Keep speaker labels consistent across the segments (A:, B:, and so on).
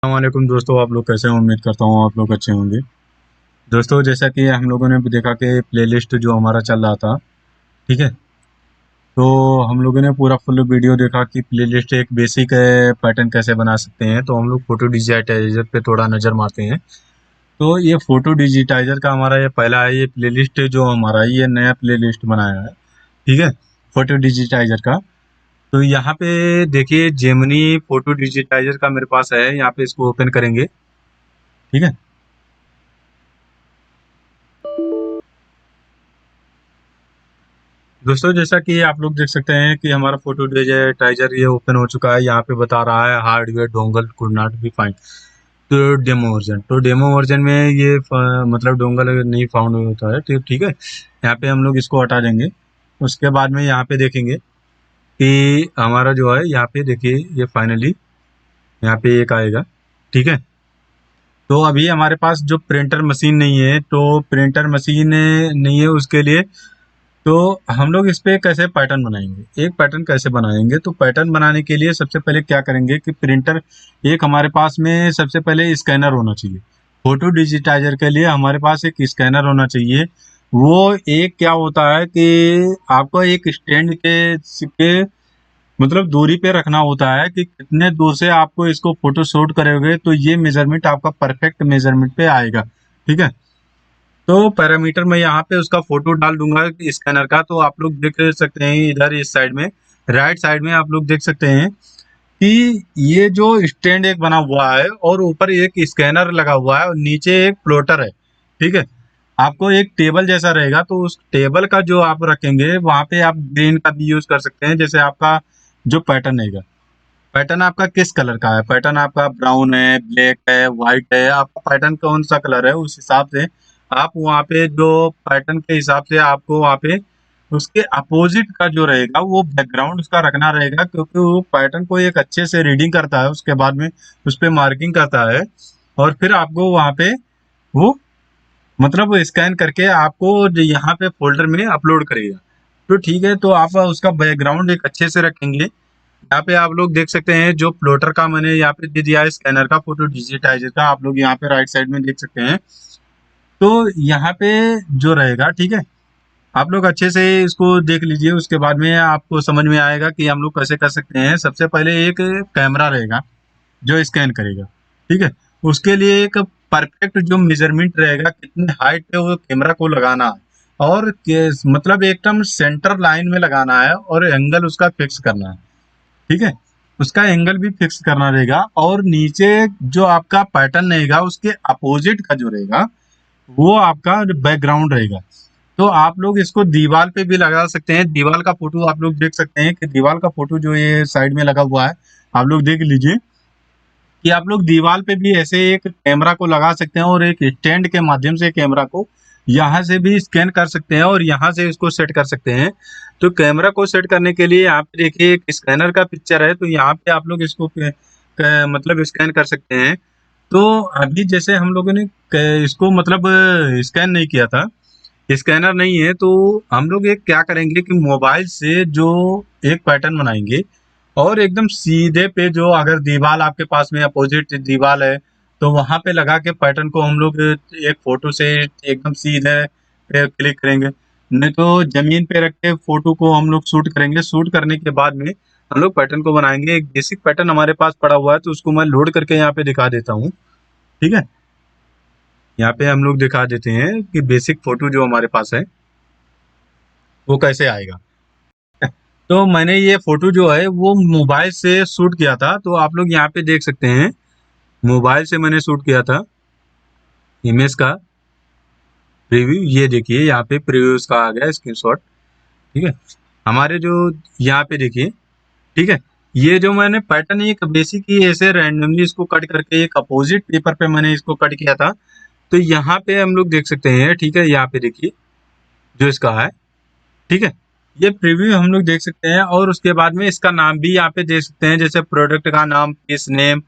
A: अस्सलामुअलैकुम दोस्तों, आप लोग कैसे हैं? उम्मीद करता हूँ आप लोग अच्छे होंगे। दोस्तों, जैसा कि हम लोगों ने भी देखा कि प्लेलिस्ट जो हमारा चल रहा था, ठीक है। तो हम लोगों ने पूरा फुल वीडियो देखा कि प्लेलिस्ट एक बेसिक पैटर्न कैसे बना सकते हैं। तो हम लोग फोटो डिजिटाइजर पे थोड़ा नज़र मारते हैं। तो ये फोटो डिजिटाइजर का हमारा ये पहला है, ये प्लेलिस्ट जो हमारा ये नया प्लेलिस्ट बनाया है, ठीक है, फोटो डिजिटाइजर का। तो यहाँ पे देखिए, जेमिनी फोटो डिजिटाइजर का मेरे पास है। यहाँ पे इसको ओपन करेंगे, ठीक है। दोस्तों, जैसा कि आप लोग देख सकते हैं कि हमारा फोटो डिजिटाइजर ये ओपन हो चुका है। यहाँ पे बता रहा है hardware dongle could not be find. तो डेमो वर्जन में ये मतलब डोंगल नहीं फाउंड होता है, तो ठीक है। यहाँ पे हम लोग इसको हटा देंगे। उसके बाद में यहाँ पे देखेंगे कि हमारा जो है, यहाँ पे देखिए ये फाइनली यहाँ पे एक आएगा, ठीक है। तो अभी हमारे पास जो प्रिंटर मशीन नहीं है, तो प्रिंटर मशीन नहीं है, उसके लिए तो हम लोग इस पे कैसे पैटर्न बनाएंगे, एक पैटर्न कैसे बनाएंगे। तो पैटर्न बनाने के लिए सबसे पहले क्या करेंगे कि प्रिंटर एक हमारे पास में सबसे पहले स्कैनर होना चाहिए। फोटो डिजिटाइजर के लिए हमारे पास एक स्कैनर होना चाहिए। वो एक क्या होता है कि आपको एक स्टैंड के मतलब दूरी पे रखना होता है कि कितने दूर से आपको इसको फोटो शूट करोगे तो ये मेजरमेंट आपका परफेक्ट मेजरमेंट पे आएगा, ठीक है। तो पैरामीटर में यहाँ पे उसका फोटो डाल दूंगा स्कैनर का। तो आप लोग देख सकते हैं इधर इस साइड में, राइट साइड में आप लोग देख सकते हैं कि ये जो स्टैंड एक बना हुआ है और ऊपर एक स्कैनर लगा हुआ है और नीचे एक प्लॉटर है, ठीक है। आपको एक टेबल जैसा रहेगा, तो उस टेबल का जो आप रखेंगे वहां पे आप ग्रीन का भी यूज कर सकते हैं। जैसे आपका जो पैटर्न रहेगा, पैटर्न आपका किस कलर का है, पैटर्न आपका ब्राउन है, ब्लैक है, व्हाइट है, आपका पैटर्न कौन सा कलर है, उस हिसाब से आप वहाँ पे जो पैटर्न के हिसाब से आपको वहाँ पे उसके अपोजिट का जो रहेगा वो बैकग्राउंड उसका रखना रहेगा, क्योंकि वो पैटर्न को एक अच्छे से रीडिंग करता है, उसके बाद में उस पर मार्किंग करता है और फिर आपको वहाँ पे वो मतलब स्कैन करके आपको यहाँ पे फोल्डर में अपलोड करेगा। तो ठीक है, तो आप उसका बैकग्राउंड एक अच्छे से रखेंगे। यहाँ पे आप लोग देख सकते हैं जो प्लॉटर का मैंने यहाँ पे दे दिया है, स्कैनर का, फोटो डिजिटाइजर का, आप लोग यहाँ पे राइट साइड में देख सकते हैं। तो यहाँ पे जो रहेगा, ठीक है, आप लोग अच्छे से इसको देख लीजिए। उसके बाद में आपको समझ में आएगा कि हम लोग कैसे कर सकते हैं। सबसे पहले एक कैमरा रहेगा जो स्कैन करेगा, ठीक है। उसके लिए एक परफेक्ट जो मेजरमेंट रहेगा, कितने हाइट पे वो कैमरा को लगाना है और मतलब एकदम सेंटर लाइन में लगाना है और एंगल उसका फिक्स करना है, ठीक है। उसका एंगल भी फिक्स करना रहेगा और नीचे जो आपका पैटर्न रहेगा उसके अपोजिट का जो रहेगा वो आपका बैकग्राउंड रहेगा। तो आप लोग इसको दीवार पे भी लगा सकते हैं। दीवार का फोटो आप लोग देख सकते हैं कि दीवार का फोटो जो ये साइड में लगा हुआ है, आप लोग देख लीजिए कि आप लोग दीवार पे भी ऐसे एक कैमरा को लगा सकते हैं और एक स्टैंड के माध्यम से कैमरा को यहाँ से भी स्कैन कर सकते हैं और यहाँ से इसको सेट कर सकते हैं। तो कैमरा को सेट करने के लिए यहाँ पे देखिए एक स्कैनर का पिक्चर है, तो यहाँ पे आप लोग इसको मतलब स्कैन कर सकते हैं। तो अभी जैसे हम लोगों ने इसको मतलब स्कैन नहीं किया था, स्कैनर नहीं है, तो हम लोग एक क्या करेंगे कि मोबाइल से जो एक पैटर्न बनाएंगे और एकदम सीधे पे जो अगर दीवार आपके पास में अपोजिट दीवार है तो वहां पे लगा के पैटर्न को हम लोग एक फोटो से एकदम सीधे पे क्लिक करेंगे। नहीं तो जमीन पे रख के फोटो को हम लोग शूट करेंगे। शूट करने के बाद में हम लोग पैटर्न को बनाएंगे। एक बेसिक पैटर्न हमारे पास पड़ा हुआ है, तो उसको मैं लोड करके यहाँ पे दिखा देता हूँ, ठीक है। यहाँ पे हम लोग दिखा देते हैं कि बेसिक फोटो जो हमारे पास है वो कैसे आएगा। तो मैंने ये फोटो जो है वो मोबाइल से शूट किया था, तो आप लोग यहाँ पे देख सकते हैं मोबाइल से मैंने शूट किया था इमेज का प्रीव्यू। ये देखिए यहाँ पे प्रीव्यूज का आ गया स्क्रीनशॉट, ठीक है। हमारे जो यहाँ पे देखिए, ठीक है, ये जो मैंने पैटर्न एक बेसिक ही ऐसे रैंडमली इसको कट करके एक अपोजिट पेपर पे मैंने इसको कट किया था। तो यहाँ पे हम लोग देख सकते हैं, ठीक है, यहाँ पे देखिए जो इसका है, ठीक है, ये प्रीव्यू हम लोग देख सकते हैं। और उसके बाद में इसका नाम भी यहाँ पे देख सकते हैं, जैसे प्रोडक्ट का नाम, पीस नेम,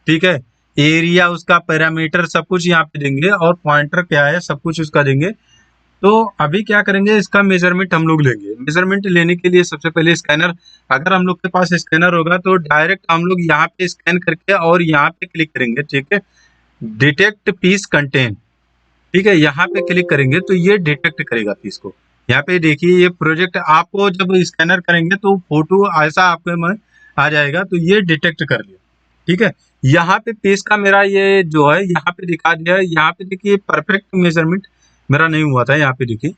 A: ठीक है, एरिया, उसका पैरामीटर, सब कुछ यहाँ पे देंगे और पॉइंटर क्या है सब कुछ उसका देंगे। तो अभी क्या करेंगे, इसका मेजरमेंट हम लोग लेंगे। मेजरमेंट लेने के लिए सबसे पहले स्कैनर, अगर हम लोग के पास स्कैनर होगा तो डायरेक्ट हम लोग यहाँ पे स्कैन करके और यहाँ पे क्लिक करेंगे, ठीक है, डिटेक्ट पीस कंटेंट, ठीक है, यहाँ पे क्लिक करेंगे तो ये डिटेक्ट करेगा पीस को। यहाँ पे देखिए ये प्रोजेक्ट आपको जब स्कैनर करेंगे तो फोटो ऐसा आपके में आ जाएगा, तो ये डिटेक्ट कर लिया, ठीक है। यहाँ पे पीस का मेरा ये जो है यहाँ पे दिखा दिया है। यहाँ पे देखिए परफेक्ट मेजरमेंट मेरा नहीं हुआ था। यहाँ पे देखिए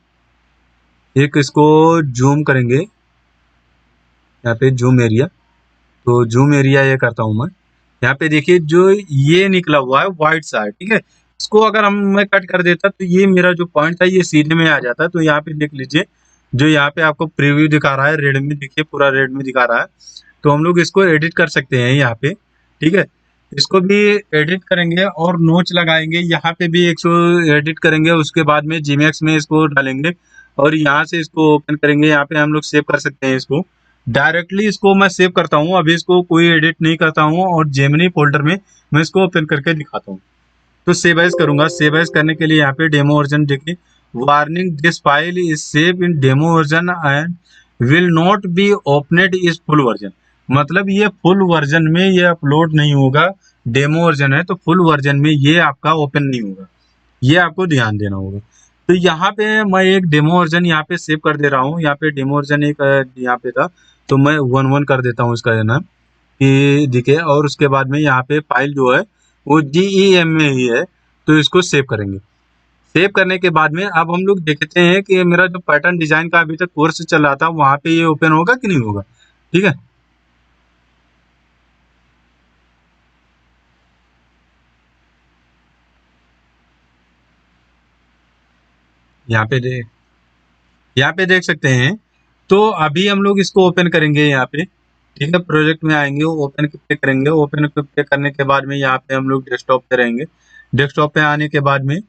A: एक इसको जूम करेंगे, यहाँ पे जूम एरिया, तो जूम एरिया ये करता हूँ मैं। यहाँ पे देखिए जो ये निकला हुआ है व्हाइट सा है, ठीक है, इसको अगर मैं कट कर देता तो ये मेरा जो पॉइंट था ये सीधे में आ जाता। तो यहाँ पे देख लीजिए जो यहाँ पे आपको प्रीव्यू दिखा रहा है रेड में, देखिए पूरा रेड में दिखा रहा है। तो हम लोग इसको एडिट कर सकते हैं यहाँ पे, ठीक है, इसको भी एडिट करेंगे और नोच लगाएंगे। यहाँ पे भी एक एडिट करेंगे, उसके बाद में जीमैक्स में इसको डालेंगे और यहाँ से इसको ओपन करेंगे। यहाँ पे हम लोग सेव कर सकते हैं इसको डायरेक्टली। इसको मैं सेव करता हूँ, अभी इसको कोई एडिट नहीं करता हूँ और जेमिनी फोल्डर में मैं इसको ओपन करके दिखाता हूँ। तो सेव एज करूंगा। सेव एज करने के लिए यहाँ पे डेमो वर्जन देखिए, warning this file is save in demo version and will not be opened is full version, मतलब ये फुल वर्जन में ये अपलोड नहीं होगा। डेमो वर्जन है तो फुल वर्जन में ये आपका ओपन नहीं होगा, ये आपको ध्यान देना होगा। तो यहाँ पे मैं एक डेमो वर्जन यहाँ पे सेव कर दे रहा हूँ। यहाँ पे डेमो वर्जन एक यहाँ पे था, तो मैं 1.1 कर देता हूँ इसका नाम कि दिखे। और उसके बाद में यहाँ पे फाइल जो है वो GEM में ही है, तो इसको सेव करेंगे। सेव करने के बाद में अब हम लोग देखते हैं कि मेरा जो पैटर्न डिजाइन का अभी तक कोर्स चल रहा था वहां पे ये ओपन होगा कि नहीं होगा, ठीक है। यहाँ पे देख सकते हैं। तो अभी हम लोग इसको ओपन करेंगे यहाँ पे, ठीक है, प्रोजेक्ट में आएंगे, ओपन पे करेंगे। ओपन पे करने के बाद में यहाँ पे हम लोग डेस्कटॉप पे रहेंगे। डेस्कटॉप पे आने के बाद में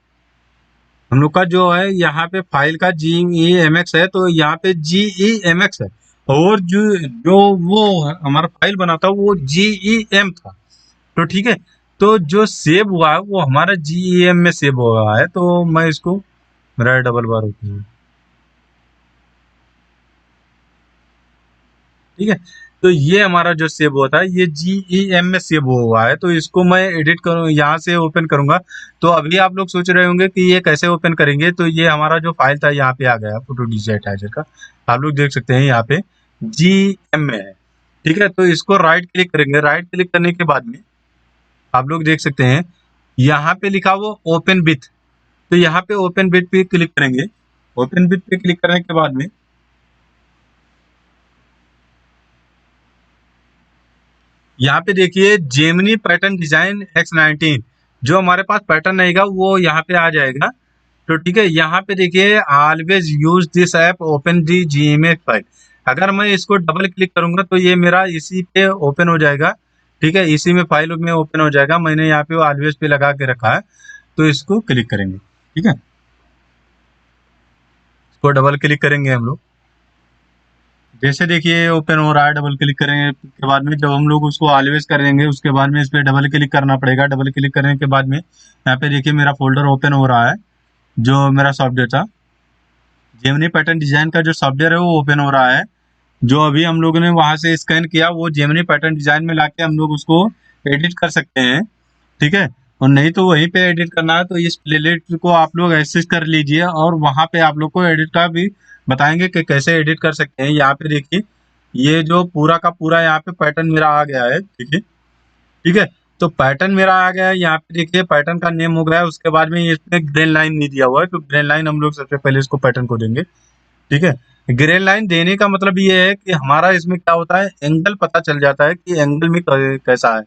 A: हम लोग का जो है यहाँ पे फाइल का GEMX है, तो यहाँ पे GEMX है और जो जो वो हमारा फाइल बना था वो GEM था। तो ठीक है, तो जो सेव हुआ है वो हमारा GEM में सेव हुआ है। तो मैं इसको, मेरा डबल बार होती है, ठीक है। तो ये हमारा जो सेव हुआ था ये GEM में सेव हुआ है। तो इसको मैं एडिट करूँ, यहाँ से ओपन करूंगा। तो अभी आप लोग सोच रहे होंगे कि ये कैसे ओपन करेंगे, तो ये हमारा जो फाइल था यहाँ पे आ गया फोटो डिजिटाइजर का, आप लोग देख सकते हैं यहाँ पे GEM में है, ठीक है। तो इसको राइट क्लिक करेंगे। राइट क्लिक करने के बाद में आप लोग देख सकते हैं यहाँ पे लिखा हुआ ओपन विथ, तो यहाँ पे ओपन विथ पे क्लिक करेंगे। ओपन विथ पे क्लिक करने के बाद में यहाँ पे देखिए जेमिनी पैटर्न डिजाइन X19, जो हमारे पास पैटर्न रहेगा वो यहाँ पे आ जाएगा। तो ठीक है, यहाँ पे देखिए always use this app open the GMX file, अगर मैं इसको डबल क्लिक करूंगा तो ये मेरा इसी पे ओपन हो जाएगा, ठीक है, इसी में फाइल में ओपन हो जाएगा। मैंने यहाँ पे ऑलवेज पे लगा के रखा है, तो इसको क्लिक करेंगे, ठीक है, इसको डबल क्लिक करेंगे हम लोग। जैसे देखिए ओपन हो रहा है, डबल क्लिक करेंगे के बाद में जब हम लोग उसको ऑलवेज करेंगे उसके बाद में इस पर डबल क्लिक करना पड़ेगा। डबल क्लिक करने के बाद में यहाँ पे देखिए मेरा फोल्डर ओपन हो रहा है, जो मेरा सॉफ्टवेयर था जेमिनी पैटर्न डिजाइन का, जो सॉफ्टवेयर है वो ओपन हो रहा है। जो अभी हम लोगों ने वहां से स्कैन किया वो जेमिनी पैटर्न डिजाइन में लाके हम लोग उसको एडिट कर सकते हैं, ठीक है। और नहीं तो वहीं पे एडिट करना है तो इस प्लेलिस्ट को आप लोग एक्सेस कर लीजिए और वहां पे आप लोग को एडिट का भी बताएंगे कि कैसे एडिट कर सकते हैं। यहाँ पे देखिए ये जो पूरा का पूरा यहाँ पे पैटर्न मेरा आ गया है, ठीक है, ठीक है। तो पैटर्न मेरा आ गया है। यहाँ पे देखिए पैटर्न का नेम हो गया है। उसके बाद में इसमें ग्रेन लाइन नहीं दिया हुआ है, तो ग्रेन लाइन हम लोग सबसे पहले इसको पैटर्न को देंगे, ठीक है। ग्रेन लाइन देने का मतलब ये है कि हमारा इसमें क्या होता है, एंगल पता चल जाता है कि एंगल में कैसा है।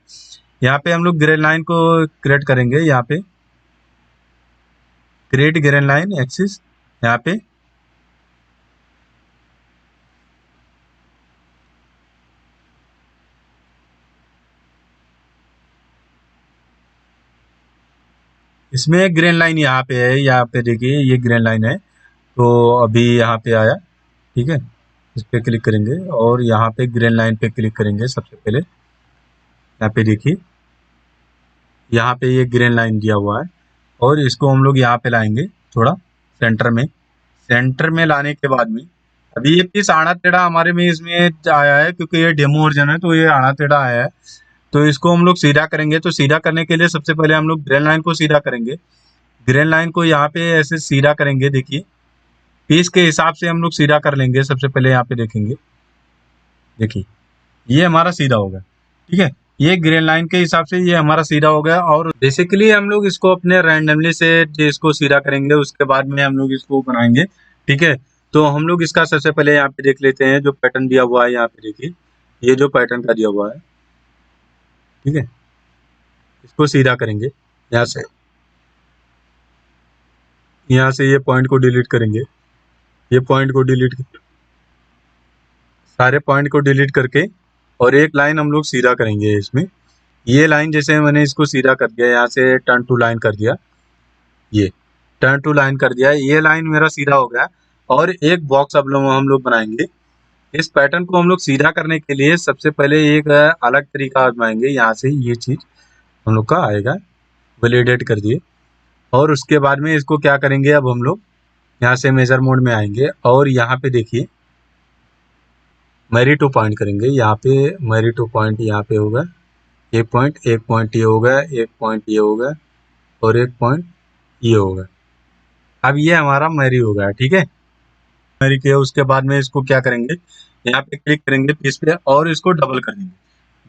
A: यहाँ पे हम लोग ग्रेन लाइन को क्रिएट करेंगे। यहाँ पे क्रिएट ग्रेन लाइन एक्सिस, यहाँ पे इसमें ग्रेन लाइन यहाँ पे है। यहाँ पे देखिए ये ग्रेन लाइन है, तो अभी यहाँ पे आया, ठीक है। इस पे क्लिक करेंगे और यहाँ पे ग्रेन लाइन पे क्लिक करेंगे सबसे पहले। यहाँ पे देखिए यहाँ पे ये ग्रेन लाइन दिया हुआ है और इसको हम लोग यहाँ पे लाएंगे थोड़ा सेंटर में, सेंटर में लाने के बाद में अभी ये पीस आड़ा टेढ़ा हमारे में इसमें आया है, क्योंकि ये डेमो वर्जन है तो ये आड़ा टेढ़ा आया है। तो इसको हम लोग सीधा करेंगे। तो सीधा करने के लिए सबसे पहले हम लोग ग्रेन लाइन को सीधा करेंगे। ग्रेन लाइन को यहाँ पे ऐसे सीधा करेंगे। देखिए पीस के हिसाब से हम लोग सीधा कर लेंगे। सबसे पहले यहाँ पे देखेंगे, देखिए ये हमारा सीधा हो गया, ठीक है। ये ग्रेन लाइन के हिसाब से ये हमारा सीधा हो गया। और बेसिकली हम लोग इसको अपने रैंडमली से इसको सीधा करेंगे, उसके बाद में हम लोग इसको बनाएंगे, ठीक है। तो हम लोग इसका सबसे पहले यहाँ पे देख लेते हैं जो पैटर्न दिया हुआ है। यहाँ पे देखिए ये जो पैटर्न का दिया हुआ है, ठीक है। इसको सीधा करेंगे यहाँ से ये पॉइंट को डिलीट करेंगे। ये पॉइंट को डिलीट, सारे पॉइंट को डिलीट करके और एक लाइन हम लोग सीधा करेंगे इसमें। ये लाइन जैसे मैंने इसको सीधा कर दिया, यहाँ से टर्न टू लाइन कर दिया, ये टर्न टू लाइन कर दिया, ये लाइन मेरा सीधा हो गया। और एक बॉक्स अब हम लोग बनाएंगे। इस पैटर्न को हम लोग सीधा करने के लिए सबसे पहले एक अलग तरीका आजमाएंगे। यहाँ से ये चीज हम लोग का आएगा, वैलिडेट कर दिए। और उसके बाद में इसको क्या करेंगे, अब हम लोग यहाँ से मेजर मोड में आएंगे और यहाँ पे देखिए मैरी टू पॉइंट करेंगे। यहाँ पे मैरी टू पॉइंट यहाँ पे होगा, एक पॉइंट ये होगा, एक पॉइंट ये होगा और एक पॉइंट ये होगा। अब ये हमारा मैरी हो गया, ठीक है। मैरी किया उसके बाद में इसको क्या करेंगे, यहाँ पे क्लिक करेंगे पीस पे और इसको डबल कर देंगे।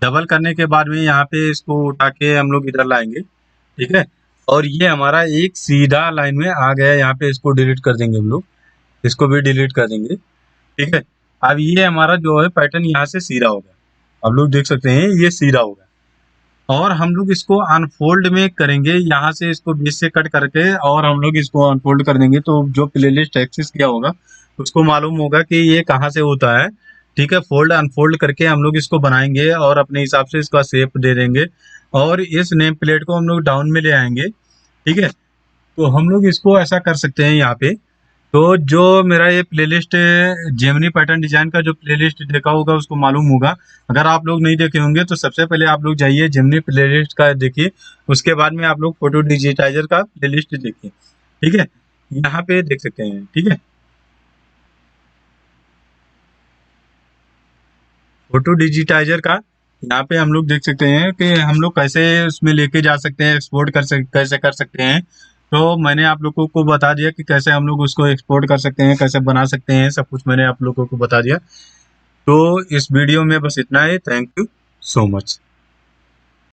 A: डबल करने के बाद में यहाँ पे इसको उठा के हम लोग इधर लाएंगे, ठीक है। और ये हमारा एक सीधा लाइन में आ गया। यहाँ पे इसको डिलीट कर देंगे हम लोग, इसको भी डिलीट कर देंगे, ठीक है। अब ये हमारा जो है पैटर्न यहाँ से सीधा हो गया। अब लोग देख सकते हैं ये सीधा हो गया। और हम लोग इसको अनफोल्ड में करेंगे, यहाँ से इसको बीच से कट करके और हम लोग इसको अनफोल्ड कर देंगे। तो जो प्लेलिस्ट एक्सेस किया होगा उसको मालूम होगा कि ये कहाँ से होता है, ठीक है। फोल्ड अनफोल्ड करके हम लोग इसको बनाएंगे और अपने हिसाब से इसका शेप दे देंगे। और इस नेम प्लेट को हम लोग डाउन में ले आएंगे, ठीक है। तो हम लोग इसको ऐसा कर सकते हैं यहाँ पे। तो जो मेरा ये प्लेलिस्ट जेमिनी पैटर्न डिजाइन का जो प्लेलिस्ट देखा होगा उसको मालूम होगा। अगर आप लोग नहीं देखे होंगे तो सबसे पहले आप लोग जाइए जेमिनी प्लेलिस्ट का देखिए, उसके बाद में आप लोग फोटो डिजिटाइजर का प्लेलिस्ट देखिए, ठीक है। यहाँ पे देख सकते हैं, ठीक है। फोटो डिजिटाइजर का यहाँ पे हम लोग देख सकते हैं कि हम लोग कैसे उसमें लेके जा सकते हैं, एक्सपोर्ट कैसे कर सकते हैं। तो मैंने आप लोगों को बता दिया कि कैसे हम लोग उसको एक्सपोर्ट कर सकते हैं, कैसे बना सकते हैं, सब कुछ मैंने आप लोगों को बता दिया। तो इस वीडियो में बस इतना ही। Thank you so much.